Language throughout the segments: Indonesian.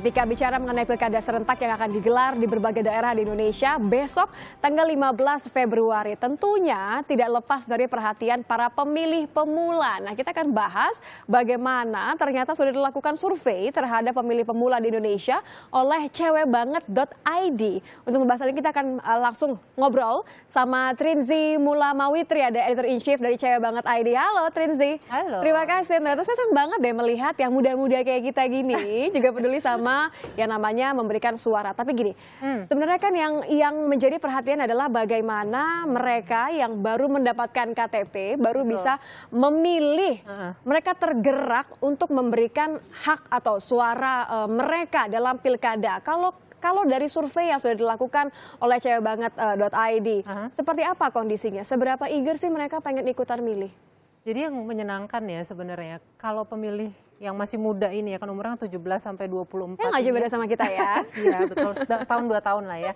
Ketika bicara mengenai pilkada serentak yang akan digelar di berbagai daerah di Indonesia besok tanggal 15 Februari, tentunya tidak lepas dari perhatian para pemilih pemula. Nah, kita akan bahas bagaimana ternyata sudah dilakukan survei terhadap pemilih pemula di Indonesia oleh cewekbanget.id. Untuk membahas ini kita akan langsung ngobrol sama Trinzi Mulamawitri, ada editor-in-chief dari Cewek Banget ID. Halo Trinzi. Halo. Terima kasih. Ternyata saya senang banget deh melihat yang muda-muda kayak kita gini juga peduli sama yang namanya memberikan suara. Tapi gini, sebenarnya kan yang menjadi perhatian adalah bagaimana mereka yang baru mendapatkan KTP, baru bisa memilih. Mereka tergerak untuk memberikan hak atau suara mereka dalam pilkada. Kalau dari survei yang sudah dilakukan oleh cewekbanget.id, seperti apa kondisinya? Seberapa eager sih mereka pengen ikutan milih? Jadi yang menyenangkan ya sebenarnya kalau pemilih yang masih muda ini ya kan umurnya 17 sampai 24. Ya nggak jauh beda sama kita ya. Iya betul, setahun 2 tahun lah ya.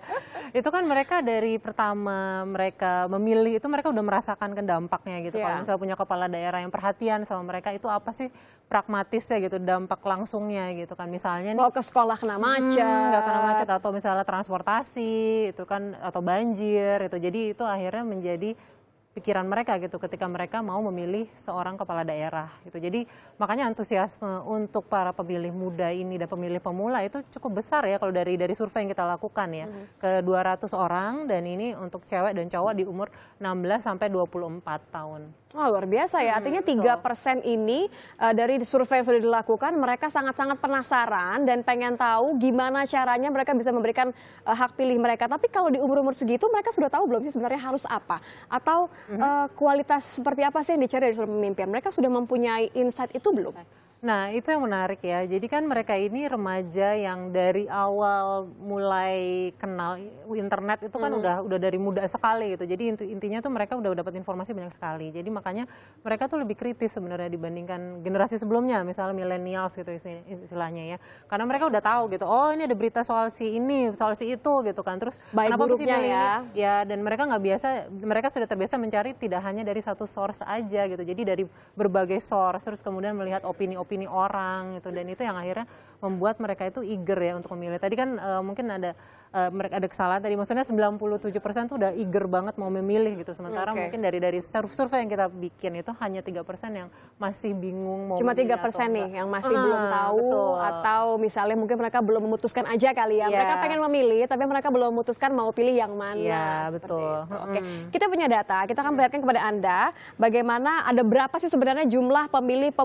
Itu kan mereka dari pertama mereka memilih itu mereka udah merasakan kan dampaknya gitu. Kalau misalnya punya kepala daerah yang perhatian sama mereka itu apa sih pragmatisnya gitu, dampak langsungnya gitu kan. Misalnya nih, mau ke sekolah kena macet. Nggak kena macet atau misalnya transportasi itu kan atau banjir itu. Jadi itu akhirnya menjadi pikiran mereka gitu ketika mereka mau memilih seorang kepala daerah gitu. Jadi makanya antusiasme untuk para pemilih muda ini dan pemilih pemula itu cukup besar ya kalau dari survei yang kita lakukan ya. Ke 200 orang dan ini untuk cewek dan cowok di umur 16 sampai 24 tahun. Oh, luar biasa ya, artinya 3% ini dari survei yang sudah dilakukan mereka sangat-sangat penasaran dan pengen tahu gimana caranya mereka bisa memberikan hak pilih mereka. Tapi kalau di umur-umur segitu mereka sudah tahu belum sih sebenarnya harus apa? Atau kualitas seperti apa sih yang dicari dari seorang pemimpin? Mereka sudah mempunyai insight itu belum? Nah itu yang menarik ya, jadi kan mereka ini remaja yang dari awal mulai kenal internet itu kan udah dari muda sekali gitu. Jadi intinya tuh mereka udah dapat informasi banyak sekali. Jadi makanya mereka tuh lebih kritis sebenarnya dibandingkan generasi sebelumnya, misalnya millennials gitu istilahnya ya. Karena mereka udah tahu gitu, oh ini ada berita soal si ini, soal si itu gitu kan. Terus baik kenapa sih buruknya pilih ya? Ini? Ya dan mereka sudah terbiasa mencari tidak hanya dari satu source aja gitu. Jadi dari berbagai source, terus kemudian melihat opini orang gitu, dan itu yang akhirnya membuat mereka itu eager ya untuk memilih. Tadi kan mungkin ada kesalahan tadi, maksudnya 97% tuh udah eager banget mau memilih gitu. Sementara mungkin dari survei yang kita bikin itu hanya 3% yang masih bingung mau cuma memilih 3% nih yang masih belum tahu, betul. atau misalnya mungkin mereka belum memutuskan aja kali ya. Mereka pengen memilih tapi mereka belum memutuskan mau pilih yang mana. Iya, betul. Oke. Kita punya data, kita akan perlihatkan kepada Anda bagaimana ada berapa sih sebenarnya jumlah pemilih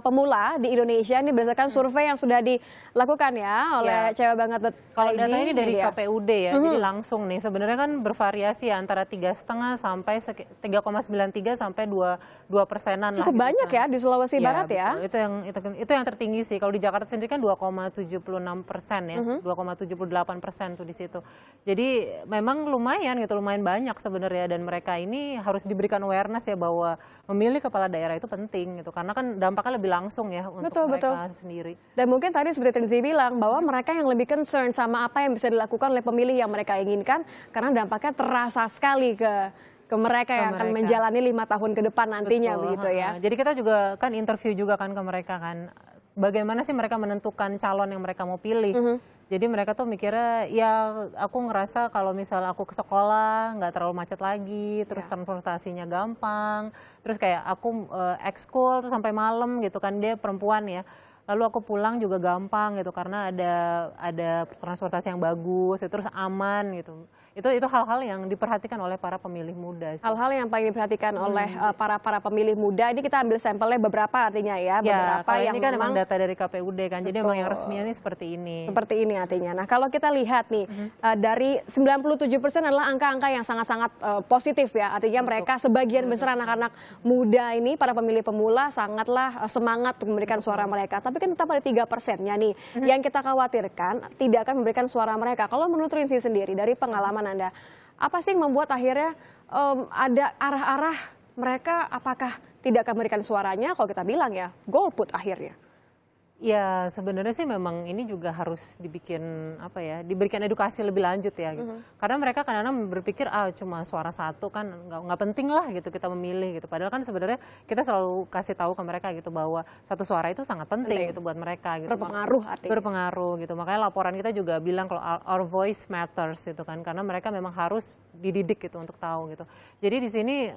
pemula di Indonesia ini berdasarkan survei yang sudah dilakukan ya oleh Cewek Banget.id. Kalau data ini dari KPUD ya, jadi langsung nih sebenarnya kan bervariasi ya, antara 3,5 sampai 3,93 sampai 2%-an lah. Cukup banyak ya di Sulawesi Barat ya. Itu yang tertinggi sih. Kalau di Jakarta sendiri kan 2,76% ya, 2,78% tuh di situ. Jadi memang lumayan gitu, lumayan banyak sebenarnya, dan mereka ini harus diberikan awareness ya bahwa memilih kepala daerah itu penting gitu, karena kan dampaknya lebih langsung ya untuk mereka sendiri. Dan mungkin tadi seperti Trinzi bilang bahwa mereka yang lebih concern sama apa yang bisa dilakukan oleh pemilih yang mereka inginkan, karena dampaknya terasa sekali ke mereka yang akan menjalani 5 tahun ke depan nantinya. Betul, begitu ya. Jadi kita juga kan interview juga kan ke mereka kan, bagaimana sih mereka menentukan calon yang mereka mau pilih. Jadi mereka tuh mikirnya, ya aku ngerasa kalau misalnya aku ke sekolah nggak terlalu macet lagi, terus transportasinya gampang, terus kayak aku ekskul terus sampai malam gitu kan, dia perempuan ya. Lalu aku pulang juga gampang gitu karena ada transportasi yang bagus, terus aman gitu. Itu hal-hal yang diperhatikan oleh para pemilih muda sih. Hal-hal yang paling diperhatikan oleh para pemilih muda. Ini kita ambil sampelnya beberapa artinya ya. Beberapa yang ini kan memang data dari KPUD kan. Jadi memang yang resminya ini seperti ini. Seperti ini artinya. Nah kalau kita lihat nih, dari 97% adalah angka-angka yang sangat-sangat positif ya. Artinya mereka sebagian besar anak-anak muda ini, para pemilih pemula sangatlah semangat untuk memberikan suara mereka. Tapi kan tetap ada 3%-nya nih yang kita khawatirkan tidak akan memberikan suara mereka. Kalau menurut Trinzi sendiri dari pengalaman Anda, apa sih yang membuat akhirnya ada arah-arah mereka apakah tidak akan memberikan suaranya? Kalau kita bilang ya golput akhirnya. Ya sebenarnya sih memang ini juga harus dibikin diberikan edukasi lebih lanjut ya gitu. Karena mereka kadang-kadang berpikir cuma suara satu kan nggak penting lah gitu kita memilih gitu. Padahal kan sebenarnya kita selalu kasih tahu ke mereka gitu bahwa satu suara itu sangat penting gitu buat mereka gitu. Berpengaruh artinya. Berpengaruh gitu. Makanya laporan kita juga bilang kalau our voice matters gitu kan, karena mereka memang harus dididik gitu untuk tahu gitu. Jadi di sini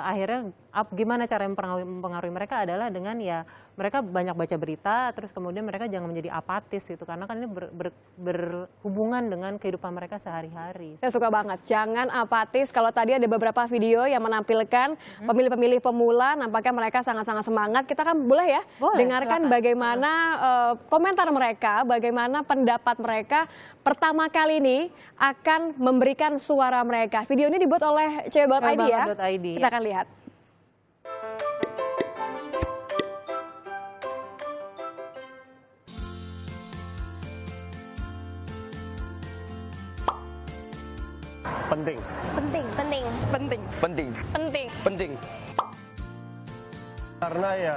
akhirnya gimana cara mempengaruhi mereka adalah dengan ya mereka banyak baca berita, terus kemudian mereka jangan menjadi apatis gitu, karena kan ini berhubungan dengan kehidupan mereka sehari-hari. Saya suka banget, jangan apatis. Kalau tadi ada beberapa video yang menampilkan pemilih-pemilih pemula, nampaknya mereka sangat-sangat semangat. Kita kan boleh ya dengarkan silakan. bagaimana komentar mereka, bagaimana pendapat mereka pertama kali ini akan memberikan suara mereka. Video ini dibuat oleh Cewek.id ya. Kita akan lihat. Penting. Penting. Penting. Penting. Penting. Penting. Penting. Karena ya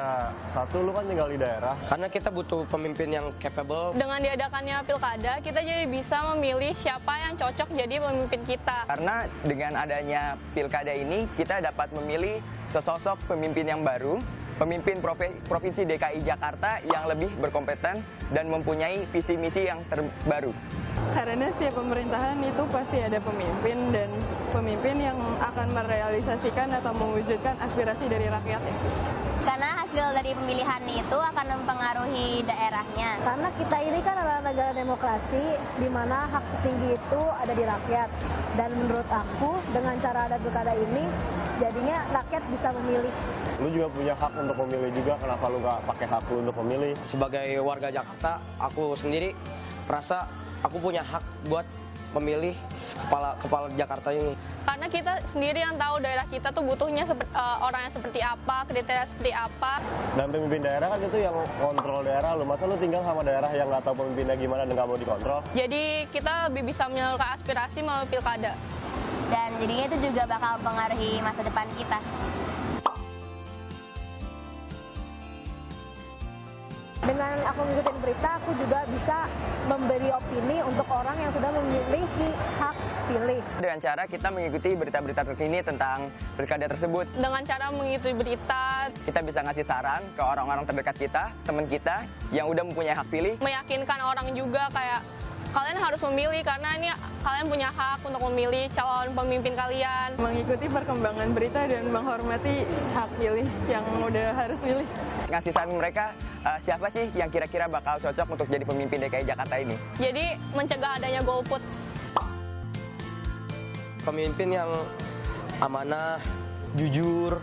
satu, lu kan tinggal di daerah. Karena kita butuh pemimpin yang capable. Dengan diadakannya pilkada, kita jadi bisa memilih siapa yang cocok jadi pemimpin kita. Karena dengan adanya pilkada ini, kita dapat memilih sosok pemimpin yang baru, pemimpin Provinsi DKI Jakarta yang lebih berkompeten dan mempunyai visi misi yang terbaru. Karena setiap pemerintahan itu pasti ada pemimpin, dan pemimpin yang akan merealisasikan atau mewujudkan aspirasi dari rakyatnya. Karena hasil dari pemilihan itu akan mempengaruhi daerahnya. Karena kita ini kan adalah negara demokrasi di mana hak tertinggi itu ada di rakyat. Dan menurut aku dengan cara ada pilkada ini jadinya rakyat bisa memilih. Lu juga punya hak untuk memilih juga, kenapa lu nggak pakai hak lu untuk memilih? Sebagai warga Jakarta, aku sendiri merasa aku punya hak buat memilih kepala Jakarta ini. Karena kita sendiri yang tahu daerah kita tuh butuhnya orang yang seperti apa, kriteria seperti apa. Dan pemimpin daerah kan itu yang kontrol daerah lu. Masa lu tinggal sama daerah yang nggak tahu pemimpinnya gimana dan nggak mau dikontrol? Jadi kita lebih bisa menyalurkan aspirasi melalui pilkada. Dan jadinya itu juga bakal mempengaruhi masa depan kita. Dengan aku ngikutin berita, aku juga bisa memberi opini untuk orang yang sudah memiliki hak pilih. Dengan cara kita mengikuti berita-berita terkini tentang pilkada tersebut, Dengan cara mengikuti berita, kita bisa ngasih saran ke orang-orang terdekat kita, teman kita yang udah mempunyai hak pilih. meyakinkan orang juga kayak kalian harus memilih karena ini kalian punya hak untuk memilih calon pemimpin kalian. Mengikuti perkembangan berita dan menghormati hak pilih yang udah harus pilih. Ngasih saran mereka, siapa sih yang kira-kira bakal cocok untuk jadi pemimpin DKI Jakarta ini. Jadi mencegah adanya golput. Pemimpin yang amanah, jujur,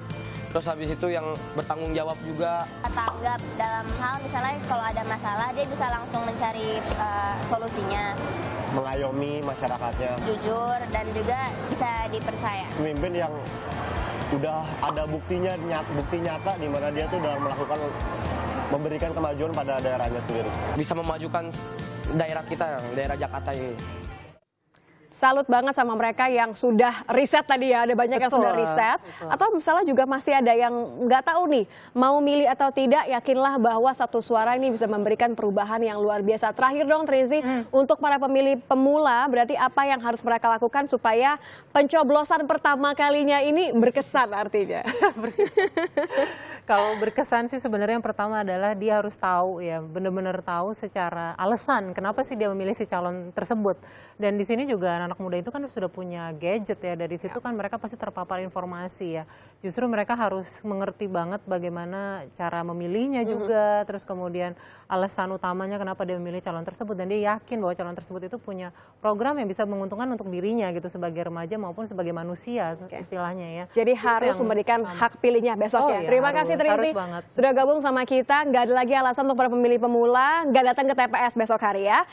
terus habis itu yang bertanggung jawab juga. Tanggap dalam hal misalnya kalau ada masalah dia bisa langsung mencari solusinya. Mengayomi masyarakatnya. Jujur dan juga bisa dipercaya. Pemimpin yang udah ada bukti nyata di mana dia tuh udah memberikan kemajuan pada daerahnya sendiri. Bisa memajukan daerah kita, daerah Jakarta ini. Salut banget sama mereka yang sudah riset tadi ya, ada banyak yang sudah riset. Atau misalnya juga masih ada yang nggak tahu nih, mau milih atau tidak, yakinlah bahwa satu suara ini bisa memberikan perubahan yang luar biasa. Terakhir dong Trizi, untuk para pemilih pemula, berarti apa yang harus mereka lakukan supaya pencoblosan pertama kalinya ini berkesan artinya? Kalau berkesan sih sebenarnya yang pertama adalah dia harus tahu ya, benar-benar tahu secara alasan kenapa sih dia memilih si calon tersebut. Dan di sini juga anak muda itu kan sudah punya gadget ya, dari situ kan mereka pasti terpapar informasi ya. Justru mereka harus mengerti banget bagaimana cara memilihnya juga, terus kemudian alasan utamanya kenapa dia memilih calon tersebut, dan dia yakin bahwa calon tersebut itu punya program yang bisa menguntungkan untuk dirinya gitu sebagai remaja maupun sebagai manusia istilahnya ya. Jadi harus memberikan hak pilihnya besok ya. Iya, Terima kasih Trizi sudah gabung sama kita. Nggak ada lagi alasan untuk para pemilih pemula nggak datang ke TPS besok hari ya.